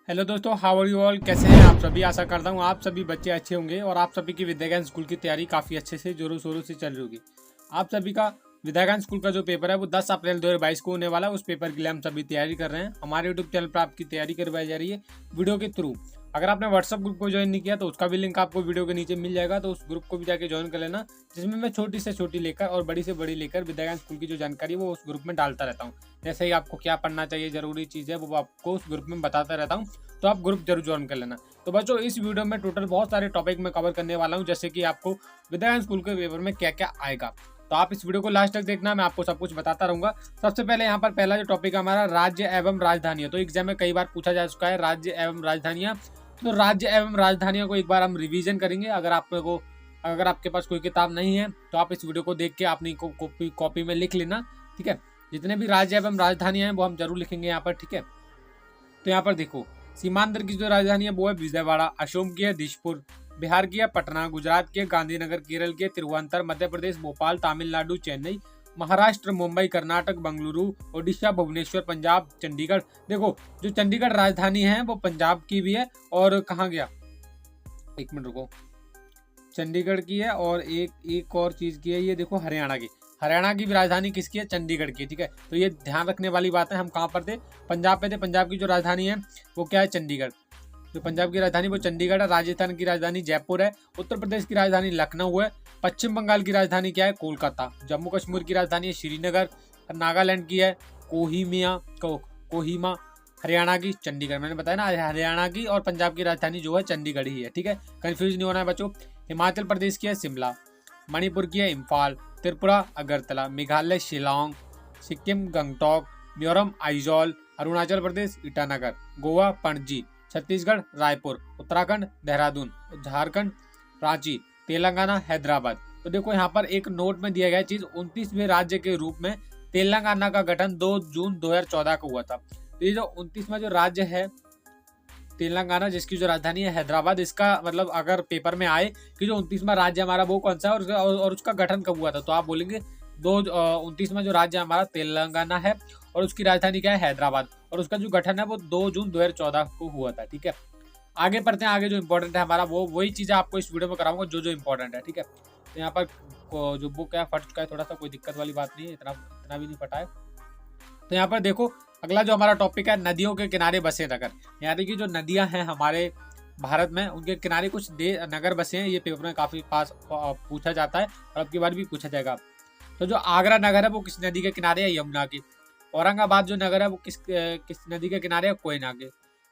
Hello दोस्तों, how are you all. कैसे हैं आप सभी। आशा करता हूँ आप सभी बच्चे अच्छे होंगे और आप सभी की विद्याज्ञान स्कूल की तैयारी काफ़ी अच्छे से जोरों शोरों से चल रही होगी। आप सभी का विद्याज्ञान स्कूल का जो पेपर है वो 10 अप्रैल 2022 को होने वाला है। उस पेपर के लिए हम सभी तैयारी कर रहे हैं। हमारे यूट्यूब चैनल पर आपकी तैयारी करवाई जा रही है वीडियो के थ्रू। अगर आपने व्हाट्सअप ग्रुप को ज्वाइन नहीं किया तो उसका भी लिंक आपको वीडियो के नीचे मिल जाएगा, तो उस ग्रुप को भी जाके ज्वाइन कर लेना, जिसमें मैं छोटी से छोटी लेकर और बड़ी से बड़ी लेकर विद्याज्ञान स्कूल की जो जानकारी है वो उस ग्रुप में डालता रहता हूँ। जैसे ही आपको क्या पढ़ना चाहिए, जरूरी चीज़ है, वो आपको उस ग्रुप में बताता रहता हूँ, तो आप ग्रुप जरूर ज्वाइन कर लेना। तो बच्चों, इस वीडियो में टोटल बहुत सारे टॉपिक में कवर करने वाला हूँ, जैसे कि आपको विद्याज्ञान स्कूल के पेपर में क्या क्या आएगा। तो आप इस वीडियो को लास्ट तक देखना, मैं आपको सब कुछ बताता रहूंगा। सबसे पहले यहाँ पर पहला जो टॉपिक है हमारा राज्य एवं राजधानियां। तो एग्जाम में कई बार पूछा जा चुका है राज्य एवं राजधानियां। तो राज्य एवं राजधानियों को एक बार हम रिवीजन करेंगे। अगर आपके पास कोई किताब नहीं है तो आप इस वीडियो को देख के अपनी कॉपी में लिख लेना, ठीक है। जितने भी राज्य एवं राजधानियां हैं वो हम जरूर लिखेंगे यहाँ पर, ठीक है। तो यहाँ पर देखो, सीमांध्र की जो राजधानी है वो है विजयवाड़ा, असम की है दिशपुर, बिहार की है पटना, गुजरात की है गांधीनगर, केरल की है तिरुवनंतपुरम, मध्य प्रदेश भोपाल, तमिलनाडु चेन्नई, महाराष्ट्र मुंबई, कर्नाटक बेंगलुरु, ओडिशा भुवनेश्वर, पंजाब चंडीगढ़। देखो, जो चंडीगढ़ राजधानी है वो पंजाब की भी है, और कहाँ गया, एक मिनट रुको, चंडीगढ़ की है, और एक और चीज की है, ये देखो हरियाणा की। हरियाणा की भी राजधानी किसकी है, चंडीगढ़ की, ठीक है। तो ये ध्यान रखने वाली बात है। हम कहाँ पर थे, पंजाब पे थे। पंजाब की जो राजधानी है वो क्या है, चंडीगढ़। जो पंजाब की राजधानी वो चंडीगढ़ है। राजस्थान की राजधानी जयपुर है। उत्तर प्रदेश की राजधानी लखनऊ है। पश्चिम बंगाल की राजधानी क्या है, कोलकाता। जम्मू कश्मीर की राजधानी है श्रीनगर। नागालैंड की है कोहिमा। हरियाणा की चंडीगढ़, मैंने बताया ना, हरियाणा की और पंजाब की राजधानी जो है चंडीगढ़ ही है, ठीक है। कंफ्यूज नहीं होना है बच्चों। हिमाचल प्रदेश की है शिमला, मणिपुर की है इम्फाल, त्रिपुरा अगरतला, मेघालय शिलोंग, सिक्किम गंगटोक, मिजोरम आइजॉल, अरुणाचल प्रदेश ईटानगर, गोवा पणजी, छत्तीसगढ़ रायपुर, उत्तराखंड देहरादून, झारखंड रांची, तेलंगाना हैदराबाद। तो देखो यहाँ पर एक नोट में दिया गया चीज, 29वें राज्य के रूप में तेलंगाना का गठन 2 जून 2014 को हुआ था। तो ये जो 29वां जो राज्य है तेलंगाना, जिसकी जो राजधानी है हैदराबाद, इसका मतलब अगर पेपर में आए कि जो 29वां राज्य हमारा वो कौन सा है और उसका गठन कब हुआ था, तो आप बोलेंगे 29वां जो राज्य हमारा तेलंगाना है और उसकी राजधानी क्या है, हैदराबाद, और उसका जो गठन है वो 2 जून 2014 को हुआ था, ठीक है। आगे पढ़ते हैं। आगे जो इंपॉर्टेंट है हमारा वो वही चीजें आपको इस वीडियो में कराऊंगा जो जो इंपॉर्टेंट है, ठीक है। तो यहाँ पर जो बुक है फट चुका है थोड़ा सा, कोई दिक्कत वाली बात नहीं है, इतना भी नहीं फटा है। तो यहाँ पर देखो, अगला जो हमारा टॉपिक है, नदियों के किनारे बसे नगर। यानी कि जो नदियां हैं हमारे भारत में, उनके किनारे कुछ नगर बसे हैं। ये पेपर में काफी पास पूछा जाता है और अब की बार भी पूछा जाएगा। तो जो आगरा नगर है वो किस नदी के किनारे है, यमुना की। औरंगाबाद जो नगर है वो किस नदी के किनारे है, कोयना के।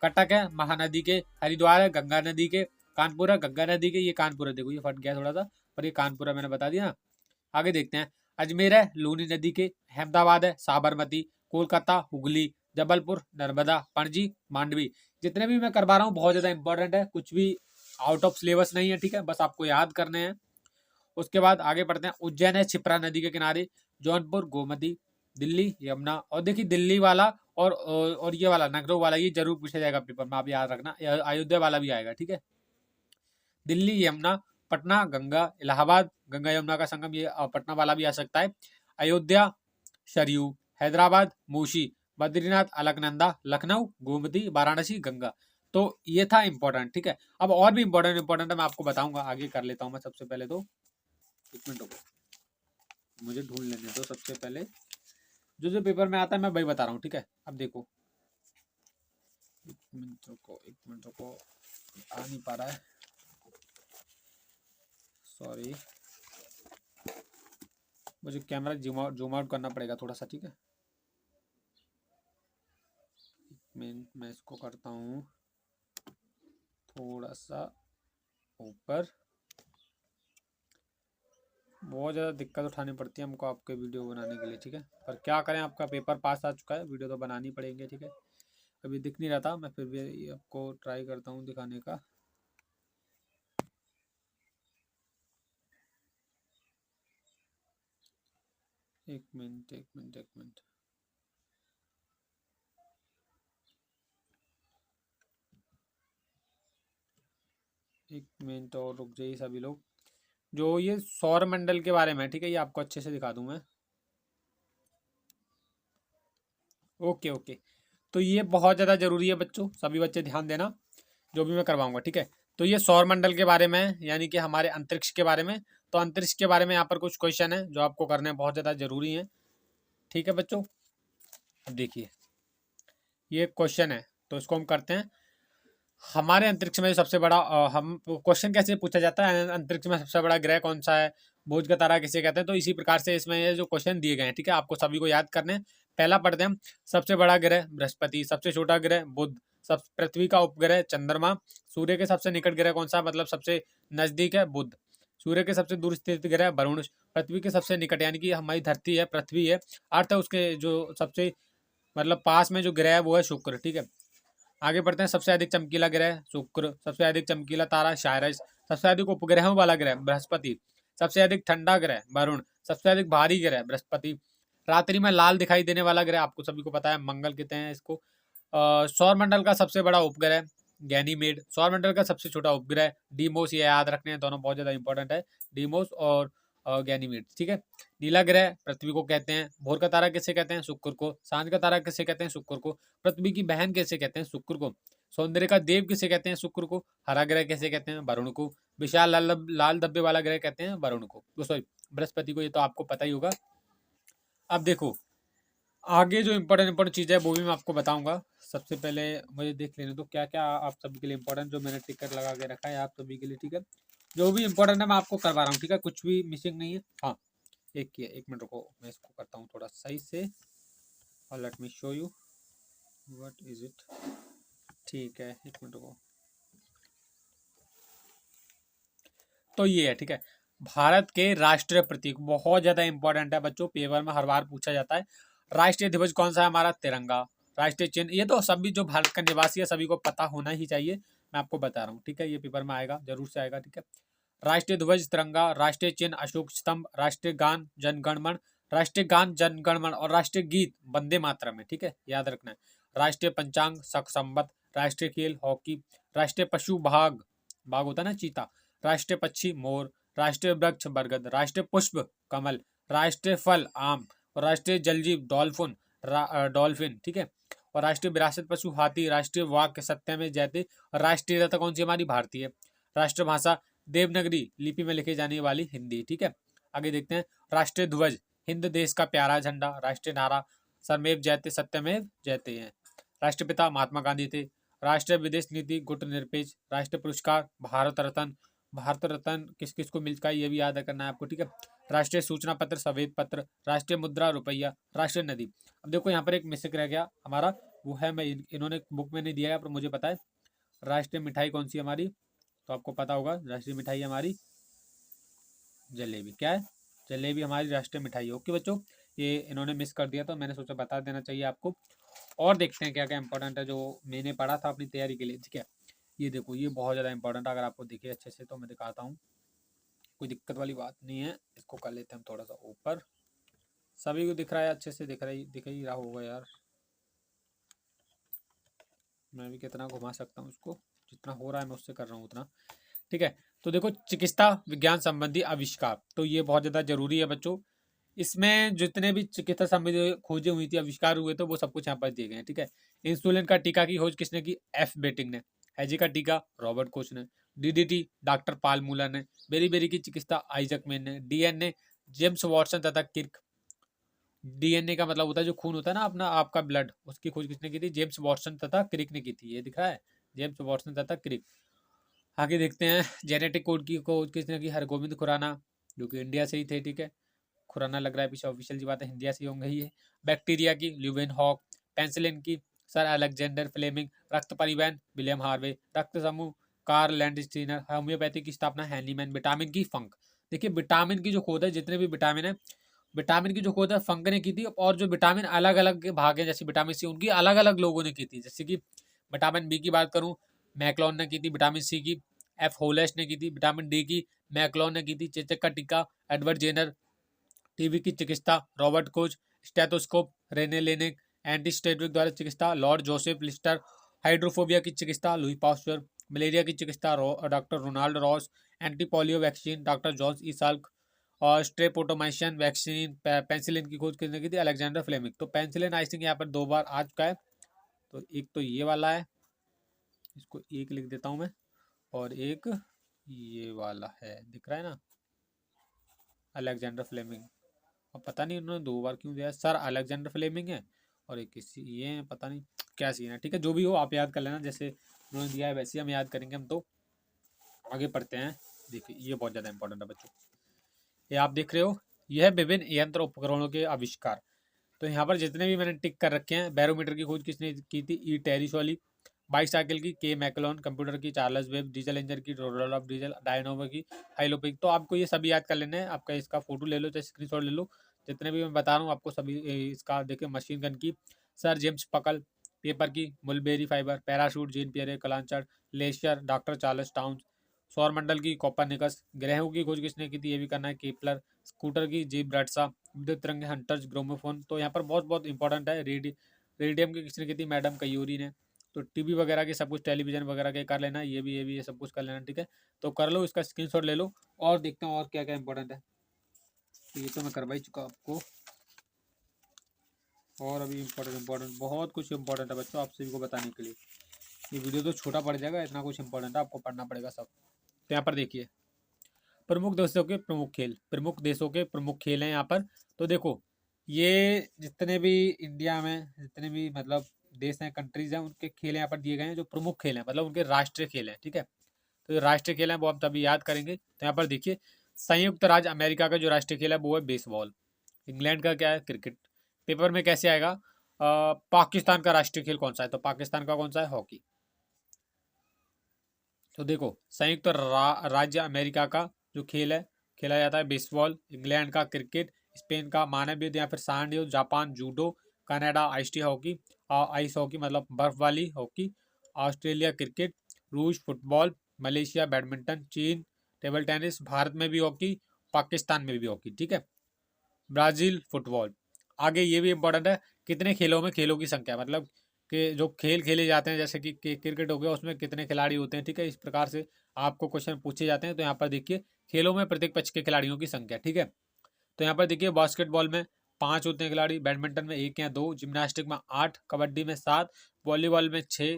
कटक है महानदी के। हरिद्वार है गंगा नदी के। कानपुर है गंगा नदी के। ये कानपुर है, देखो ये फट गया थोड़ा सा, पर ये कानपुर है, मैंने बता दिया। आगे देखते हैं। अजमेर है लूनी नदी के। अहमदाबाद है साबरमती। कोलकाता हुगली। जबलपुर नर्मदा। पणजी मांडवी। जितने भी मैं करवा रहा हूँ बहुत ज्यादा इंपॉर्टेंट है, कुछ भी आउट ऑफ सिलेबस नहीं है, ठीक है, बस आपको याद करने हैं। उसके बाद आगे बढ़ते हैं। उज्जैन है क्षिप्रा नदी के किनारे। जौनपुर गोमती। दिल्ली यमुना। और देखिए दिल्ली वाला और ये वाला नगरों वाला ये जरूर पूछा जाएगा पेपर में, आप याद रखना। अयोध्या वाला भी आएगा, ठीक है। दिल्ली यमुना। पटना गंगा। इलाहाबाद गंगा यमुना का संगम, ये पटना वाला भी आ सकता है। अयोध्या सरयू। हैदराबाद मूशी। बद्रीनाथ अलकनंदा। लखनऊ गोमती। वाराणसी गंगा। तो ये था इंपॉर्टेंट, ठीक है। अब और भी इंपॉर्टेंट है, मैं आपको बताऊंगा, आगे कर लेता हूं मैं। सबसे पहले तो एक मिनट रुको, मुझे ढूंढ लेने दो। सबसे पहले जो जो पेपर में आता है मैं वही बता रहा हूँ, ठीक है। अब देखो, एक मिनट रुको, आ नहीं पा रहा है, सॉरी। मुझे कैमरा जूम आउट करना पड़ेगा थोड़ा सा, ठीक है। मैं इसको करता हूँ थोड़ा सा ऊपर। बहुत ज़्यादा दिक्कत उठानी पड़ती है हमको आपके वीडियो बनाने के लिए, ठीक है। पर क्या करें, आपका पेपर पास आ चुका है, वीडियो तो बनानी पड़ेंगे, ठीक है। अभी दिख नहीं रहा था, मैं फिर भी आपको ट्राई करता हूँ दिखाने का। एक मिनट एक मिनट एक मिनट। एक मिनट और रुक जाइए सभी लोग। जो ये सौर मंडल के बारे में, ठीक है, ये आपको अच्छे से दिखा दूं मैं। Okay okay. तो ये बहुत ज़्यादा जरूरी है बच्चों, सभी बच्चे ध्यान देना जो भी मैं करवाऊंगा, ठीक है। तो ये सौर मंडल के बारे में है, यानी कि हमारे अंतरिक्ष के बारे में। तो अंतरिक्ष के बारे में यहाँ पर कुछ क्वेश्चन है जो आपको करने बहुत ज़्यादा जरूरी है, ठीक है बच्चों। अब देखिए ये क्वेश्चन है, तो इसको हम करते हैं। हमारे अंतरिक्ष में सबसे बड़ा हम क्वेश्चन कैसे पूछा जाता है, अंतरिक्ष में सबसे बड़ा ग्रह कौन सा है, भोज का तारा किसे कहते हैं। तो इसी प्रकार से इसमें ये जो क्वेश्चन दिए गए हैं, ठीक है, आपको सभी को याद करने हैं। पहला पढ़ते हैं हम। सबसे बड़ा ग्रह बृहस्पति, सबसे छोटा ग्रह बुध, सब पृथ्वी का उपग्रह चंद्रमा, सूर्य के सबसे निकट ग्रह कौन सा, मतलब सबसे नजदीक है बुध, सूर्य के सबसे दूर स्थित ग्रह वरुण, पृथ्वी के सबसे निकट यानी कि हमारी धरती है, पृथ्वी है, अर्थ है, उसके जो सबसे मतलब पास में जो ग्रह है वो है शुक्र, ठीक है। आगे बढ़ते हैं। सबसे अधिक चमकीला ग्रह शुक्र, सबसे अधिक चमकीला तारा शायरस, सबसे अधिक उपग्रहों वाला ग्रह बृहस्पति, सबसे अधिक ठंडा ग्रह वरुण, सबसे अधिक भारी ग्रह बृहस्पति, रात्रि में लाल दिखाई देने वाला ग्रह आपको सभी को पता है मंगल कहते हैं इसको। सौर मंडल का सबसे बड़ा उपग्रह गैनीमेड, सौर मंडल का सबसे छोटा उपग्रह डीमोस, ये याद रखने हैं, दोनों बहुत ज्यादा इंपॉर्टेंट है, डीमोस और गैनीमेड, ठीक है। नीला ग्रह पृथ्वी को कहते हैं, भोर का तारा किसे कहते हैं, शुक्र को, सांझ का तारा किसे कहते हैं, शुक्र को, पृथ्वी की बहन कैसे कहते हैं, शुक्र को, सौंदर्य का देव किसे कहते हैं, शुक्र को, हरा ग्रह कैसे कहते हैं, वरुण को, विशाल लाल धब्बे वाला ग्रह कहते हैं वरुण को, सॉरी बृहस्पति को, ये तो आपको पता ही होगा। अब देखो आगे जो इंपॉर्टेंट चीज़ है वो भी मैं आपको बताऊंगा। सबसे पहले मुझे देख लेने दो क्या क्या आप सभी के लिए इंपॉर्टेंट जो मैंने टिकट लगा के रखा है आप सभी के लिए, ठीक है। जो भी इंपॉर्टेंट है मैं आपको करवा रहा हूँ, ठीक है, कुछ भी मिसिंग नहीं है। हाँ एक मिनट रुको, मैं इसको करता हूँ थोड़ा सही से, और let me show you what is it, ठीक है, एक मिनट रुको। तो ये है, ठीक है, भारत के राष्ट्रीय प्रतीक बहुत ज्यादा इंपॉर्टेंट है बच्चों, पेपर में हर बार पूछा जाता है। राष्ट्रीय ध्वज कौन सा है हमारा, तिरंगा। राष्ट्रीय चिन्ह, ये तो सभी जो भारत का निवासी है सभी को पता होना ही चाहिए, मैं आपको बता रहा हूँ, ठीक है, ये पेपर में आएगा, जरूर से आएगा, ठीक है। राष्ट्रीय ध्वज तिरंगा, राष्ट्रीय चिन्ह अशोक स्तंभ, राष्ट्रीय गान जनगणमन, राष्ट्रीय गान जनगणमन और राष्ट्रीय गीत वंदे मातरम है, ठीक है, याद रखना है। राष्ट्रीय पंचांग शक संवत, राष्ट्रीय खेल हॉकी, राष्ट्रीय पशु बाघ, बाघ होता है ना चीता, राष्ट्रीय पक्षी मोर, राष्ट्रीय वृक्ष बरगद, राष्ट्रीय पुष्प कमल, राष्ट्रीय फल आम और राष्ट्रीय जलजीव डॉल्फिन, डॉल्फिन, ठीक है। और राष्ट्रीय विरासत पशु हाथी, राष्ट्रीय वाक्य सत्यमेव जयते, और राष्ट्रीय रता कौन सी हमारी भारतीय, राष्ट्रभाषा देवनागरी लिपि में लिखे जाने वाली हिंदी, ठीक है। आगे देखते हैं। राष्ट्रीय ध्वज हिंद देश का प्यारा झंडा, राष्ट्रीय नारा सर्वमेव जयते सत्यमेव जयते हैं, राष्ट्रपिता महात्मा गांधी थे, राष्ट्रीय विदेश नीति गुट निरपेक्ष, राष्ट्रीय पुरस्कार भारत रत्न, भारत रत्न किस किस को मिलता है ये भी याद करना है आपको, ठीक है। राष्ट्रीय सूचना पत्र सफेद पत्र, राष्ट्रीय मुद्रा रुपया, राष्ट्रीय नदी। अब देखो यहाँ पर एक मिस्टेक रह गया हमारा, वो है मैं इन्होंने बुक में नहीं दिया है पर मुझे पता है। राष्ट्रीय मिठाई कौन सी हमारी, तो आपको पता होगा राष्ट्रीय मिठाई हमारी जलेबी, क्या है, जलेबी हमारी राष्ट्रीय मिठाई है। ओके बच्चों, ये इन्होंने मिस कर दिया तो मैंने सोचा बता देना चाहिए आपको। और देखते हैं क्या क्या इंपॉर्टेंट है जो मैंने पढ़ा था अपनी तैयारी के लिए, ठीक है। ये देखो ये बहुत ज़्यादा इंपॉर्टेंट है, अगर आपको दिखे अच्छे से तो मैं दिखाता हूँ, कोई दिक्कत वाली बात नहीं है। इसको कर लेते हैं हम थोड़ा सा ऊपर, सभी को दिख रहा है अच्छे से, दिख ही रहा होगा यार, मैं भी कितना घुमा सकता हूँ इसको, जितना हो रहा है मैं उससे कर रहा हूँ उतना, ठीक है। तो देखो चिकित्सा विज्ञान संबंधी आविष्कार, तो ये बहुत ज़्यादा जरूरी है बच्चों। इसमें जितने भी चिकित्सा संबंधी खोजें हुई थी, आविष्कार हुए, तो वो सब कुछ यहाँ पर दिए गए हैं, ठीक है। इंसुलिन का टीका की खोज किसने की, एफ बेटिंग ने। हैजी का टीका रॉबर्ट कोच ने। डीडीटी डॉक्टर पाल मूलर ने। बेरी बेरी की चिकित्सा आइजक मैन ने। डीएनए जेम्स वॉटसन तथा किर्क, डीएनए का मतलब होता है जो खून होता है ना अपना आपका ब्लड, उसकी खोज किसने की थी, जेम्स वॉटसन तथा क्रिक ने की थी, ये दिख रहा है, जेम्स वॉटसन तथा क्रिक। आगे देखते हैं। जेनेटिक कोड की खोज किसने की, हरगोविंद खुराना, जो कि इंडिया से ही थे, ठीक है। खुराना लग रहा है पीछे, ऑफिशियल जी बात है, इंडिया से ही होंगे ये। बैक्टीरिया की ल्यूवेन हॉक। पेंसिलिन की सर अलेक्जेंडर फ्लेमिंग। रक्त परिवहन विलियम हार्वे। रक्त समूह कार्ल लैंडस्टीनर। होम्योपैथी की स्थापना हैनीमैन। विटामिन की फंक, देखिए विटामिन की जो खोज है, जितने भी विटामिन है, विटामिन की जो खोज है फंक ने की थी, और जो विटामिन अलग अलग भाग है जैसे विटामिन सी, उनकी अलग अलग लोगों ने की थी। जैसे कि विटामिन बी की बात करूं, मैक्लॉन ने की थी, विटामिन सी की एफ होलेस ने की थी, विटामिन डी की मैक्लॉन ने की थी, चेचक का टीका एडवर्ड जेनर, टीबी की चिकित्सा रॉबर्ट कोच, स्टेथोस्कोप रेने लेनिक, एंटीस्टेटिक द्वारा चिकित्सा लॉर्ड जोसेफ लिस्टर, हाइड्रोफोबिया की चिकित्सा लुई पास्चर, मलेरिया की चिकित्सा doctor Ronald Ross, antipolio vaccine doctor Jonas E Salk, और स्ट्रेपोटोमाइसिन वैक्सीन पेंसिलिन की खोज किसने की थी, अलेक्जेंडर फ्लेमिंग। तो पेंसिलिन आई थिंक यहाँ पर 2 बार आ चुका है, तो एक तो ये वाला है, इसको एक लिख देता हूँ मैं, और एक ये वाला है, दिख रहा है ना, अलेक्जेंडर फ्लेमिंग। अब पता नहीं उन्होंने 2 बार क्यों दिया है, सर अलेक्जेंडर फ्लेमिंग है और एक किसी ये है, पता नहीं क्या सीन है। ठीक है, जो भी हो आप याद कर लेना, जैसे उन्होंने दिया है वैसे हम याद करेंगे। हम तो आगे पढ़ते हैं। देखिए ये बहुत ज़्यादा इंपॉर्टेंट है बच्चों, ये आप देख रहे हो, यह है विभिन्न यंत्र उपकरणों के आविष्कार। तो यहाँ पर जितने भी मैंने टिक कर रखे हैं, बैरोमीटर की खोज किसने की थी, ई टेरिसोली। बाईसाइकिल की के मैकलोन, कंप्यूटर की चार्ल्स वेब, डीजल इंजन की रोडोल्फ डीजल, डायनोवो की हाइलोपिक। तो आपको ये सभी याद कर लेना है। आपका इसका फोटो ले लो, चाहे स्क्रीनशॉट ले लो, जितने भी मैं बता रहा हूँ आपको सभी इसका देखिए। मशीन गन की सर जेम्स पकल, पेपर की mulberry fibre, parachute Jean Pierre Blanchard, laser doctor Charles Townes, सौरमंडल की कोपरनिकस, ग्रहों की खोज किसने की थी ये भी करना है, केपलर, स्कूटर की जीप ब्राडसा, विद्युत तरंग हंटर्स ग्रोमोफोन। तो यहाँ पर बहुत बहुत इंपॉर्टेंट है। रेडियम की किसने की थी, मैडम कयूरी ने। तो टीवी वगैरह के सब कुछ, टेलीविजन वगैरह के कर लेना, ये सब कुछ कर लेना। ठीक है, तो कर लो, इसका स्क्रीनशॉट ले लो और देखते हैं और क्या क्या इंपॉर्टेंट है। तो ये तो मैं करवा ही चुका आपको, और अभी इंपॉर्टेंट बहुत कुछ इंपॉर्टेंट है बच्चों आप सभी को बताने के लिए। ये वीडियो तो छोटा पड़ जाएगा, इतना कुछ इंपॉर्टेंट है, आपको पढ़ना पड़ेगा सब। तो यहाँ पर देखिए, प्रमुख देशों के प्रमुख खेल, प्रमुख देशों के प्रमुख खेल हैं यहाँ पर। तो देखो, ये जितने भी इंडिया में जितने भी मतलब देश हैं, कंट्रीज हैं, उनके खेल यहाँ पर दिए गए हैं जो प्रमुख खेल हैं, मतलब उनके राष्ट्रीय खेल हैं। ठीक है, तो जो राष्ट्रीय खेल हैं वो हम तभी याद करेंगे। तो यहाँ पर देखिए, संयुक्त राज्य अमेरिका का जो राष्ट्रीय खेल है वो है बेसबॉल। इंग्लैंड का क्या है, क्रिकेट। पेपर में कैसे आएगा, पाकिस्तान का राष्ट्रीय खेल कौन सा है, तो पाकिस्तान का कौन सा है, हॉकी। तो देखो, संयुक्त राज्य अमेरिका का जो खेल है खेला जाता है बेसबॉल, इंग्लैंड का क्रिकेट, स्पेन का मानव युद्ध या फिर सांड युद्ध, Japan judo, Canada ice hockey, ice hockey मतलब बर्फ वाली हॉकी, ऑस्ट्रेलिया क्रिकेट, रूस फुटबॉल, मलेशिया बैडमिंटन, चीन टेबल टेनिस, भारत में भी हॉकी, पाकिस्तान में भी हॉकी। ठीक है, ब्राजील फुटबॉल। आगे ये भी इंपॉर्टेंट है, कितने खेलों में खेलों की संख्या, मतलब कि जो खेल खेले जाते हैं, जैसे कि क्रिकेट हो गया, उसमें कितने खिलाड़ी होते हैं। ठीक है, इस प्रकार से आपको क्वेश्चन पूछे जाते हैं। तो यहाँ पर देखिए, खेलों में प्रत्येक पक्ष के खिलाड़ियों की संख्या। ठीक है, तो यहाँ पर देखिए, बास्केटबॉल में 5 होते हैं खिलाड़ी, बैडमिंटन में 1 या 2, जिम्नास्टिक में 8, कबड्डी में 7, वॉलीबॉल में 6,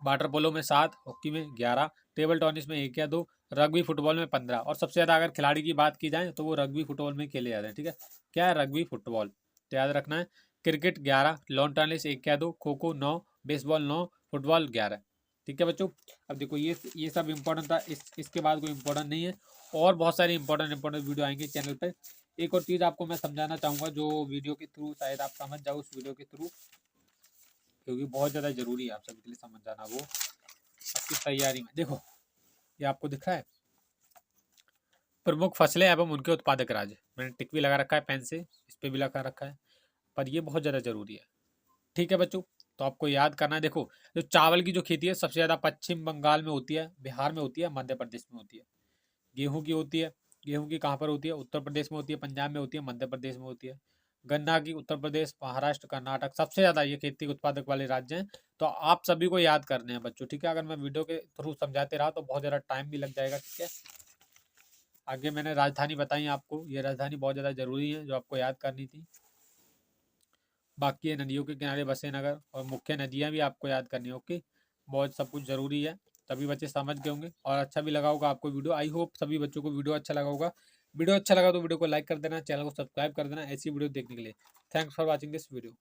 वाटर पोलो में 7, हॉकी में 11, टेबल टेनिस में 1 या 2, रग्बी फुटबॉल में 15। और सबसे ज़्यादा अगर खिलाड़ी की बात की जाए तो वो रग्बी फुटबॉल में खेले जाते हैं। ठीक है, क्या है, रग्बी फुटबॉल, तो याद रखना है। क्रिकेट 11, लॉन टेनिस 1 या 2, खो खो 9, बेसबॉल 9, फुटबॉल 11। ठीक है बच्चों, अब देखो ये सब इंपॉर्टेंट था, इसके बाद कोई इंपॉर्टेंट नहीं है। और बहुत सारी इंपॉर्टेंट वीडियो आएंगे चैनल पर। एक और चीज़ आपको मैं समझाना चाहूँगा, जो वीडियो के थ्रू शायद आप समझ जाओ उस वीडियो के थ्रू, क्योंकि बहुत ज़्यादा ज़रूरी है आप सभी के लिए समझ जाना वो आपकी तैयारी में। देखो, ये आपको दिख रहा है, प्रमुख फसलें एवं उनके उत्पादक राज्य। मैंने टिक भी लगा रखा है पेन से, इस पे भी लगा रखा है, पर ये बहुत ज़्यादा जरूरी है। ठीक है बच्चों, तो आपको याद करना है। देखो, जो चावल की जो खेती है सबसे ज़्यादा पश्चिम बंगाल में होती है, बिहार में होती है, मध्य प्रदेश में होती है। गेहूं की होती है, गेहूं की कहाँ पर होती है, उत्तर प्रदेश में होती है, पंजाब में होती है, मध्य प्रदेश में होती है। गन्ना की उत्तर प्रदेश, महाराष्ट्र, कर्नाटक, सबसे ज़्यादा ये खेती उत्पादक वाले राज्य हैं। तो आप सभी को याद करने हैं बच्चों। ठीक है, अगर मैं वीडियो के थ्रू समझाते रहा तो बहुत ज़्यादा टाइम भी लग जाएगा। ठीक है, आगे मैंने राजधानी बताई आपको, ये राजधानी बहुत ज़्यादा ज़रूरी है जो आपको याद करनी थी। बाकी ये नदियों के किनारे बसे नगर और मुख्य नदियाँ भी आपको याद करनी है। ओके, बहुत सब कुछ ज़रूरी है, तभी बच्चे समझ गए होंगे और अच्छा भी लगा होगा आपको वीडियो। आई होप सभी बच्चों को वीडियो अच्छा लगा होगा। वीडियो अच्छा लगा तो वीडियो को लाइक कर देना, चैनल को सब्सक्राइब कर देना ऐसी वीडियो देखने के लिए। Thanks for watching this video.